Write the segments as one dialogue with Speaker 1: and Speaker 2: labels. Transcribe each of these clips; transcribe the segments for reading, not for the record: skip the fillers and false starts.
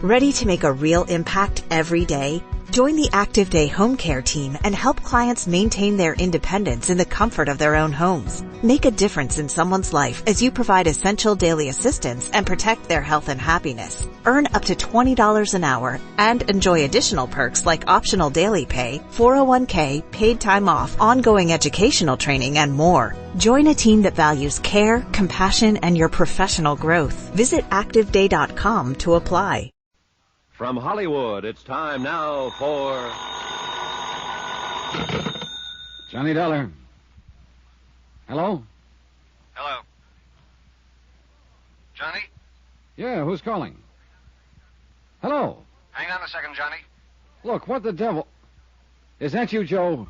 Speaker 1: Ready to make a real impact every day? Join the Active Day Home Care team and help clients maintain their independence in the comfort of their own homes. Make a difference in someone's life as you provide essential daily assistance and protect their health and happiness. Earn up to $20 an hour and enjoy additional perks like optional daily pay, 401k, paid time off, ongoing educational training, and more. Join a team that values care, compassion, and your professional growth. Visit ActiveDay.com to apply.
Speaker 2: From Hollywood, it's time now for...
Speaker 3: Johnny Dollar. Hello?
Speaker 4: Hello. Johnny?
Speaker 3: Yeah, who's calling? Hello?
Speaker 4: Hang on a second, Johnny.
Speaker 3: Look, what the devil... Is that you, Joe?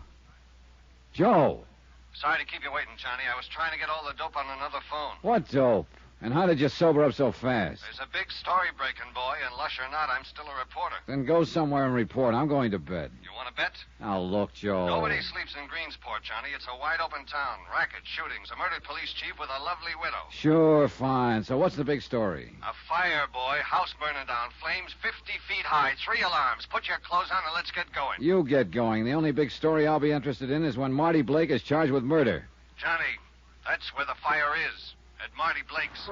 Speaker 3: Joe?
Speaker 4: Sorry to keep you waiting, Johnny. I was trying to get all the dope on another phone.
Speaker 3: What dope? And how did you sober up so fast?
Speaker 4: There's a big story breaking, boy, and lush or not, I'm still a reporter.
Speaker 3: Then go somewhere and report. I'm going to bed.
Speaker 4: You want to bet?
Speaker 3: Now, look, Joe.
Speaker 4: Nobody sleeps in Greensport, Johnny. It's a wide-open town. Racket, shootings, a murdered police chief with a lovely widow.
Speaker 3: Sure, fine. So what's the big story?
Speaker 4: A fire, boy. House burning down. Flames 50 feet high. 3 alarms. Put your clothes on and let's get going.
Speaker 3: You get going. The only big story I'll be interested in is when Marty Blake is charged with murder.
Speaker 4: Johnny, that's where the fire is. At Marty Blake's.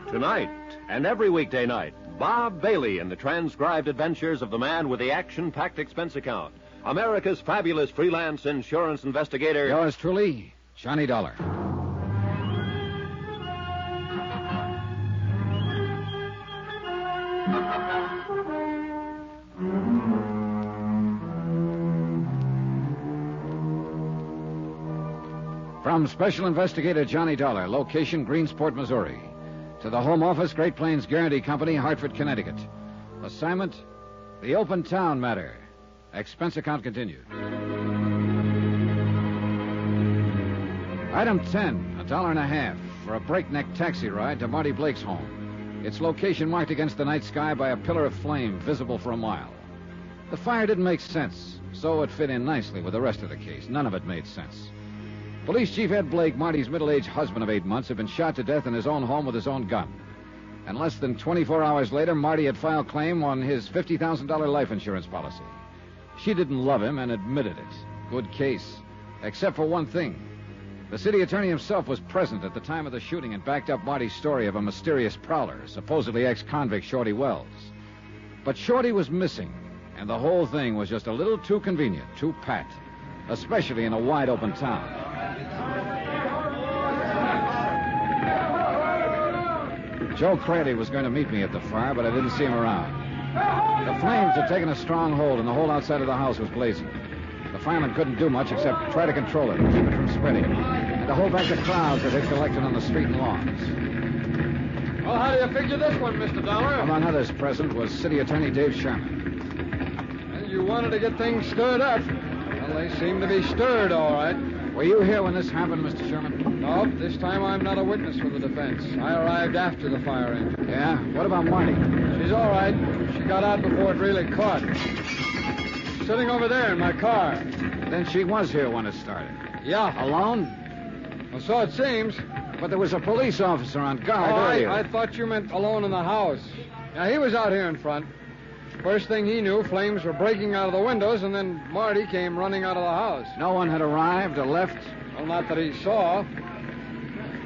Speaker 2: Tonight, and every weekday night, Bob Bailey in the transcribed adventures of the man with the action-packed expense account. America's fabulous freelance insurance investigator.
Speaker 3: Yours truly, Johnny Dollar. From Special Investigator Johnny Dollar, location Greensport, Missouri. To the Home Office, Great Plains Guarantee Company, Hartford, Connecticut. Assignment, the Open Town Matter. Expense account continued. Item 10, $1.50 for a breakneck taxi ride to Marty Blake's home. Its location marked against the night sky by a pillar of flame visible for a mile. The fire didn't make sense, so it fit in nicely with the rest of the case. None of it made sense. Police Chief Ed Blake, Marty's middle-aged husband of 8 months, had been shot to death in his own home with his own gun. And less than 24 hours later, Marty had filed claim on his $50,000 life insurance policy. She didn't love him and admitted it. Good case. Except for one thing. The city attorney himself was present at the time of the shooting and backed up Marty's story of a mysterious prowler, supposedly ex-convict Shorty Wells. But Shorty was missing, and the whole thing was just a little too convenient, too pat, especially in a wide-open town. Joe Cradley was going to meet me at the fire, but I didn't see him around. The flames had taken a strong hold, and the whole outside of the house was blazing. The firemen couldn't do much except try to control it, keep it from spreading, and to hold back the crowds that had collected on the street and lawns.
Speaker 5: Well, how do you figure this one, Mr. Dollar?
Speaker 3: Among others present was City Attorney Dave Sherman.
Speaker 5: Well, you wanted to get things stirred up. Well, they seem to be stirred, all right.
Speaker 3: Were you here when this happened, Mr. Sherman?
Speaker 5: Nope, this time I'm not a witness for the defense. I arrived after the fire engine.
Speaker 3: Yeah? What about Marty?
Speaker 5: She's all right. She got out before it really caught. She's sitting over there in my car.
Speaker 3: Then she was here when it started.
Speaker 5: Yeah.
Speaker 3: Alone?
Speaker 5: Well, so it seems.
Speaker 3: But there was a police officer on guard earlier.
Speaker 5: I thought you meant alone in the house. Yeah, he was out here in front. First thing he knew, flames were breaking out of the windows, and then Marty came running out of the house.
Speaker 3: No one had arrived or left?
Speaker 5: Well, not that he saw.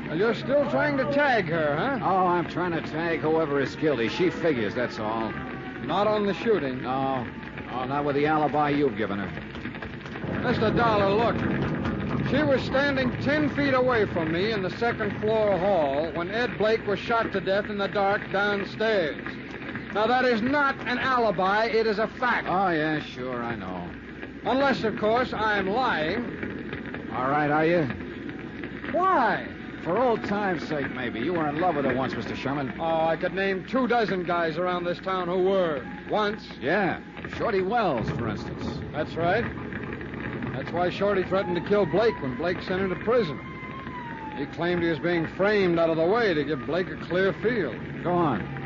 Speaker 5: Well, you're still trying to tag her, huh?
Speaker 3: Oh, I'm trying to tag whoever is guilty. She figures, that's all.
Speaker 5: Not on the shooting.
Speaker 3: No. Oh, not with the alibi you've given her.
Speaker 5: Mr. Dollar, look. She was standing 10 feet away from me in the second-floor hall when Ed Blake was shot to death in the dark downstairs. Now, that is not an alibi. It is a fact.
Speaker 3: Oh, yeah, sure, I know.
Speaker 5: Unless, of course, I'm lying.
Speaker 3: All right, are you?
Speaker 5: Why?
Speaker 3: For old time's sake, maybe. You were in love with her once, Mr. Sherman.
Speaker 5: Oh, I could name 24 guys around this town who were. Once.
Speaker 3: Yeah. Shorty Wells, for instance.
Speaker 5: That's right. That's why Shorty threatened to kill Blake when Blake sent him to prison. He claimed he was being framed out of the way to give Blake a clear field.
Speaker 3: Go on.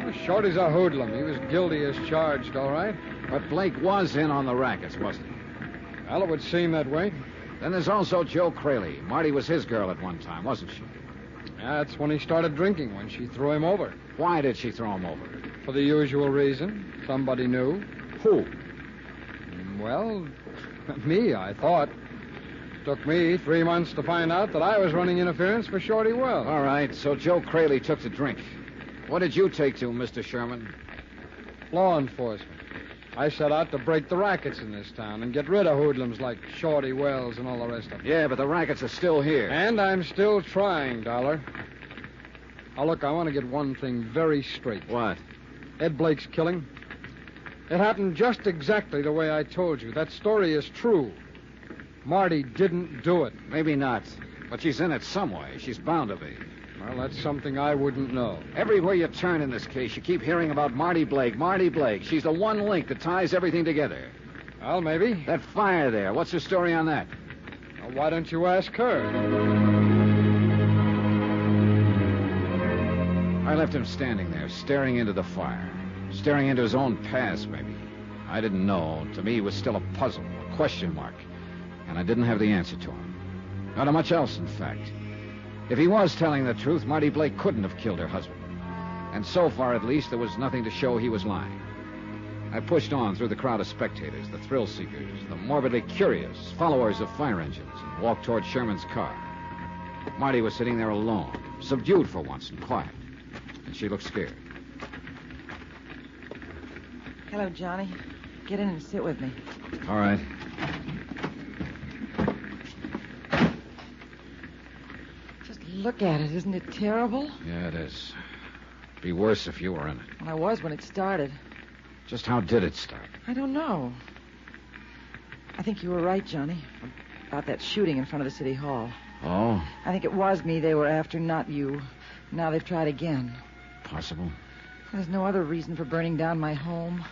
Speaker 5: Well, Shorty's a hoodlum. He was guilty as charged, all right.
Speaker 3: But Blake was in on the rackets, wasn't he?
Speaker 5: Well, it would seem that way.
Speaker 3: Then there's also Joe Crayley. Marty was his girl at one time, wasn't she?
Speaker 5: That's when he started drinking, when she threw him over.
Speaker 3: Why did she throw him over?
Speaker 5: For the usual reason. Somebody knew.
Speaker 3: Who?
Speaker 5: Well, me, I thought. Took me 3 months to find out that I was running interference for Shorty Wells.
Speaker 3: All right, so Joe Crayley took to drink. What did you take to, Mr. Sherman?
Speaker 5: Law enforcement. I set out to break the rackets in this town and get rid of hoodlums like Shorty Wells and all the rest of them.
Speaker 3: Yeah, but the rackets are still here.
Speaker 5: And I'm still trying, Dollar. Now, look, I want to get one thing very straight.
Speaker 3: What?
Speaker 5: Ed Blake's killing. It happened just exactly the way I told you. That story is true. Marty didn't do it.
Speaker 3: Maybe not, but she's in it some way. She's bound to be.
Speaker 5: Well, that's something I wouldn't know.
Speaker 3: Everywhere you turn in this case, you keep hearing about Marty Blake. Marty Blake. She's the one link that ties everything together.
Speaker 5: Well, maybe.
Speaker 3: That fire there. What's the story on that?
Speaker 5: Well, why don't you ask her?
Speaker 3: I left him standing there, staring into the fire. Staring into his own past, maybe. I didn't know. To me, it was still a puzzle, a question mark. And I didn't have the answer to him. Not much else, in fact. If he was telling the truth, Marty Blake couldn't have killed her husband. And so far, at least, there was nothing to show he was lying. I pushed on through the crowd of spectators, the thrill seekers, the morbidly curious, followers of fire engines, and walked toward Sherman's car. Marty was sitting there alone, subdued for once and quiet. And she looked scared.
Speaker 6: Hello, Johnny. Get in and sit with me.
Speaker 3: All right.
Speaker 6: Look at it. Isn't it terrible?
Speaker 3: Yeah, it is. It'd be worse if you were in it.
Speaker 6: Well, I was when it started.
Speaker 3: Just how did it start?
Speaker 6: I don't know. I think you were right, Johnny, about that shooting in front of the city hall.
Speaker 3: Oh?
Speaker 6: I think it was me they were after, not you. Now they've tried again.
Speaker 3: Possible.
Speaker 6: There's no other reason for burning down my home.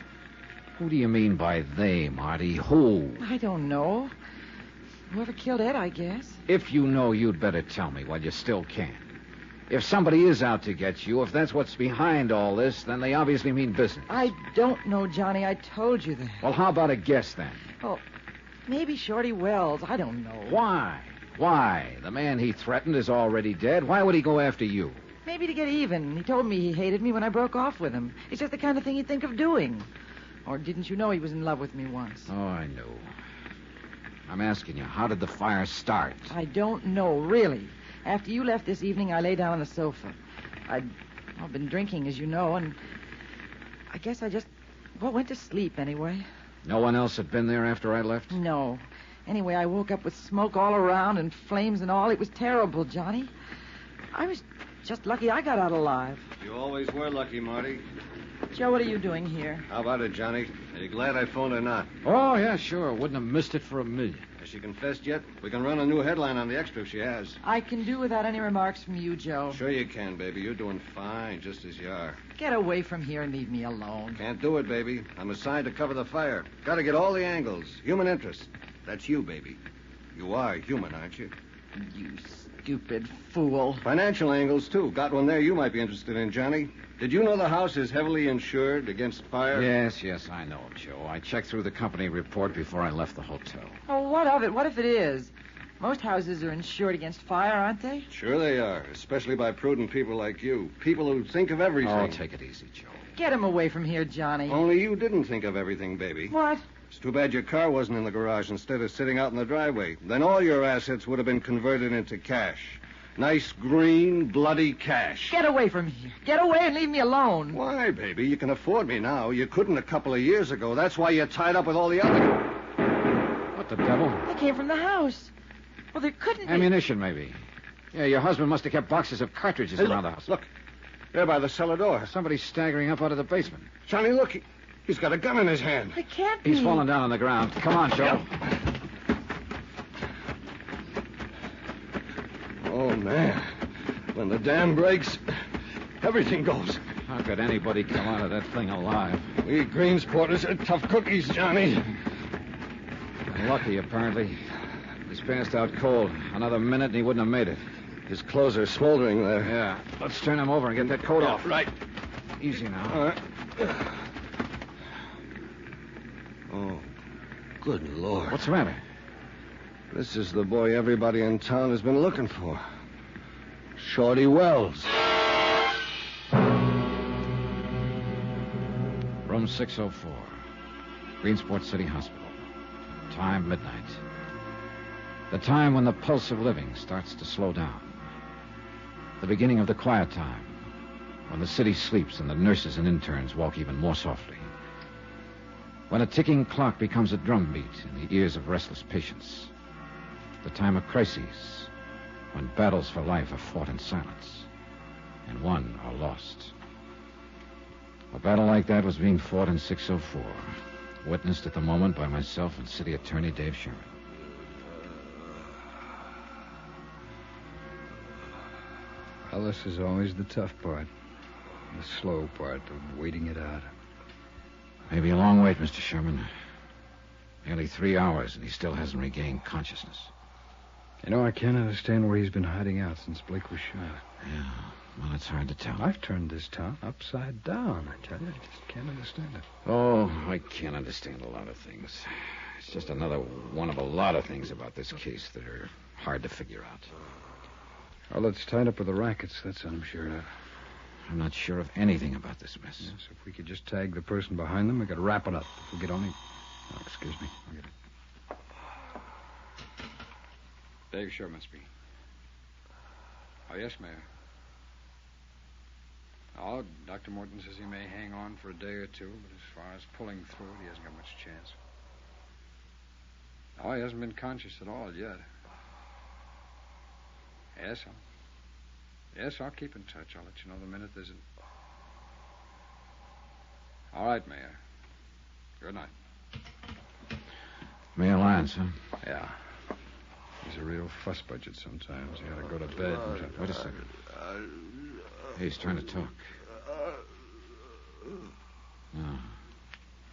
Speaker 3: Who do you mean by they, Marty? Who?
Speaker 6: I don't know. Whoever killed Ed, I guess.
Speaker 3: If you know, you'd better tell me while you still can. If somebody is out to get you, if that's what's behind all this, then they obviously mean business.
Speaker 6: I don't know, Johnny. I told you that.
Speaker 3: Well, how about a guess, then?
Speaker 6: Oh, maybe Shorty Wells. I don't know.
Speaker 3: Why? Why? The man he threatened is already dead. Why would he go after you?
Speaker 6: Maybe to get even. He told me he hated me when I broke off with him. It's just the kind of thing he'd think of doing. Or didn't you know he was in love with me once?
Speaker 3: Oh, I knew. I'm asking you, how did the fire start?
Speaker 6: I don't know, really. After you left this evening, I lay down on the sofa. I've been drinking, as you know, and I guess I just, went to sleep anyway.
Speaker 3: No one else had been there after I left?
Speaker 6: No. Anyway, I woke up with smoke all around and flames and all. It was terrible, Johnny. I was just lucky I got out alive.
Speaker 7: You always were lucky, Marty.
Speaker 6: Joe, what are you doing here?
Speaker 7: How about it, Johnny? Are you glad I phoned or not?
Speaker 3: Oh, yeah, sure. Wouldn't have missed it for a million.
Speaker 7: Has she confessed yet? We can run a new headline on the Extra if she has.
Speaker 6: I can do without any remarks from you, Joe.
Speaker 7: Sure you can, baby. You're doing fine, just as you are.
Speaker 6: Get away from here and leave me alone.
Speaker 7: Can't do it, baby. I'm assigned to cover the fire. Got to get all the angles. Human interest. That's you, baby. You are human, aren't you?
Speaker 6: You stupid fool.
Speaker 7: Financial angles, too. Got one there you might be interested in, Johnny. Did you know the house is heavily insured against fire?
Speaker 3: Yes, I know, Joe. I checked through the company report before I left the hotel.
Speaker 6: Oh, what of it? What if it is? Most houses are insured against fire, aren't they?
Speaker 7: Sure they are, especially by prudent people like you. People who think of everything.
Speaker 3: Oh, take it easy, Joe.
Speaker 6: Get him away from here, Johnny.
Speaker 7: Only you didn't think of everything, baby.
Speaker 6: What?
Speaker 7: It's too bad your car wasn't in the garage instead of sitting out in the driveway. Then all your assets would have been converted into cash. Nice, green, bloody cash.
Speaker 6: Get away from here. Get away and leave me alone.
Speaker 7: Why, baby? You can afford me now. You couldn't a couple of years ago. That's why you're tied up with all the other...
Speaker 3: What the devil?
Speaker 6: They came from the house. Well, there couldn't be...
Speaker 3: Ammunition, maybe. Yeah, your husband must have kept boxes of cartridges
Speaker 7: Hey,
Speaker 3: around the house.
Speaker 7: Look. There by the cellar door.
Speaker 3: Somebody's staggering up out of the basement.
Speaker 7: Johnny, look. He's got a gun in his hand.
Speaker 6: It can't be.
Speaker 3: He's fallen down on the ground. Come on, Joe.
Speaker 7: Oh, man. When the dam breaks, everything goes.
Speaker 3: How could anybody come out of that thing alive?
Speaker 7: We Greensporters are tough cookies, Johnny.
Speaker 3: Lucky, apparently. He's passed out cold. Another minute and he wouldn't have made it.
Speaker 7: His clothes are smoldering there.
Speaker 3: Yeah. Let's turn him over and get that coat off.
Speaker 7: Right.
Speaker 3: Easy now.
Speaker 7: All right. Oh, good Lord.
Speaker 3: What's the matter?
Speaker 7: This is the boy everybody in town has been looking for. Shorty Wells.
Speaker 3: Room 604. Greensport City Hospital. Time, midnight. The time when the pulse of living starts to slow down. The beginning of the quiet time, when the city sleeps and the nurses and interns walk even more softly. When a ticking clock becomes a drumbeat in the ears of restless patients. The time of crises, when battles for life are fought in silence and won or lost. A battle like that was being fought in 604, witnessed at the moment by myself and City Attorney Dave Sherman.
Speaker 8: Well, this is always the tough part. The slow part of waiting it out.
Speaker 3: Maybe a long wait, Mr. Sherman. Nearly 3 hours, and he still hasn't regained consciousness.
Speaker 8: You know, I can't understand where he's been hiding out since Blake was shot.
Speaker 3: Yeah, well, it's hard to tell.
Speaker 8: I've turned this town upside down, I tell you. I just can't understand it.
Speaker 3: Oh, I can't understand a lot of things. It's just another one of a lot of things about this case that are hard to figure out.
Speaker 8: Well, it's tied up with the rackets, that's what I'm sure of.
Speaker 3: I'm not sure of anything about this mess.
Speaker 8: Yes, if we could just tag the person behind them, we could wrap it up. If we could only... Oh, excuse me. I'll get it. Dave Sherman speaking. Oh, yes, Mayor. Oh, Dr. Morton says he may hang on for a day or two, but as far as pulling through it, he hasn't got much chance. Oh, he hasn't been conscious at all yet. Yes, I'll keep in touch. I'll let you know the minute there's a... All right, Mayor. Good night.
Speaker 3: Mayor Lyons, huh?
Speaker 8: Yeah. He's a real fuss budget sometimes. You gotta go to bed.
Speaker 3: Wait a second. Hey, he's trying to talk. Oh,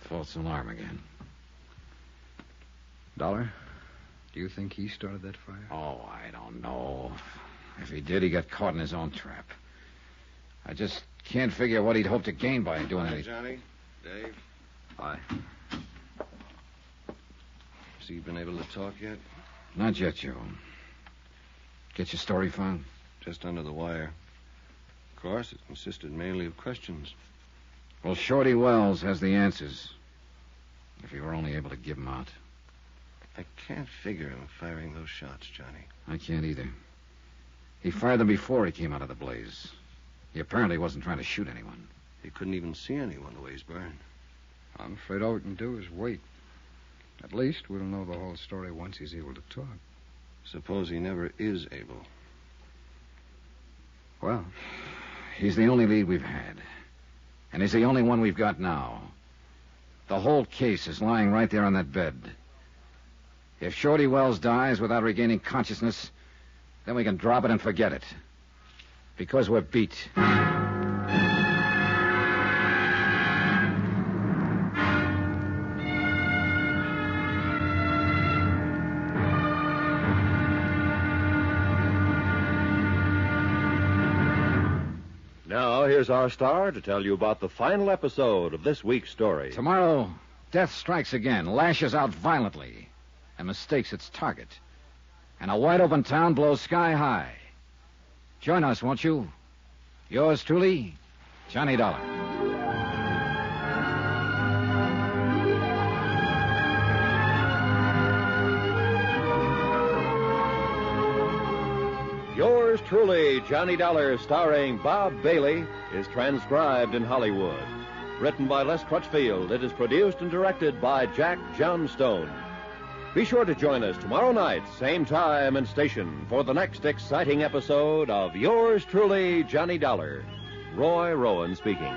Speaker 3: false alarm again.
Speaker 8: Dollar, do you think he started that fire?
Speaker 3: Oh, I don't know. If he did, he got caught in his own trap. I just can't figure what he'd hope to gain by doing
Speaker 7: Hi,
Speaker 3: anything.
Speaker 7: Johnny. Dave.
Speaker 8: Hi.
Speaker 7: Has he been able to talk yet?
Speaker 3: Not yet, Joe. Get your story found?
Speaker 7: Just under the wire. Of course, it consisted mainly of questions.
Speaker 3: Well, Shorty Wells has the answers. If you were only able to give them out.
Speaker 7: I can't figure him firing those shots, Johnny.
Speaker 3: I can't either. He fired them before he came out of the blaze. He apparently wasn't trying to shoot anyone.
Speaker 7: He couldn't even see anyone the way he's burned.
Speaker 8: I'm afraid all we can do is wait. At least we'll know the whole story once he's able to talk.
Speaker 7: Suppose he never is able.
Speaker 8: Well,
Speaker 3: He's the only lead we've had. And he's the only one we've got now. The whole case is lying right there on that bed. If Shorty Wells dies without regaining consciousness, then we can drop it and forget it. Because we're beat.
Speaker 2: Now, here's our star to tell you about the final episode of this week's story.
Speaker 3: Tomorrow, death strikes again, lashes out violently, and mistakes its target. And a wide-open town blows sky high. Join us, won't you? Yours truly, Johnny Dollar.
Speaker 2: Yours truly, Johnny Dollar, starring Bob Bailey, is transcribed in Hollywood. Written by Les Crutchfield, it is produced and directed by Jack Johnstone. Be sure to join us tomorrow night, same time and station, for the next exciting episode of Yours truly, Johnny Dollar. Roy Rowan speaking.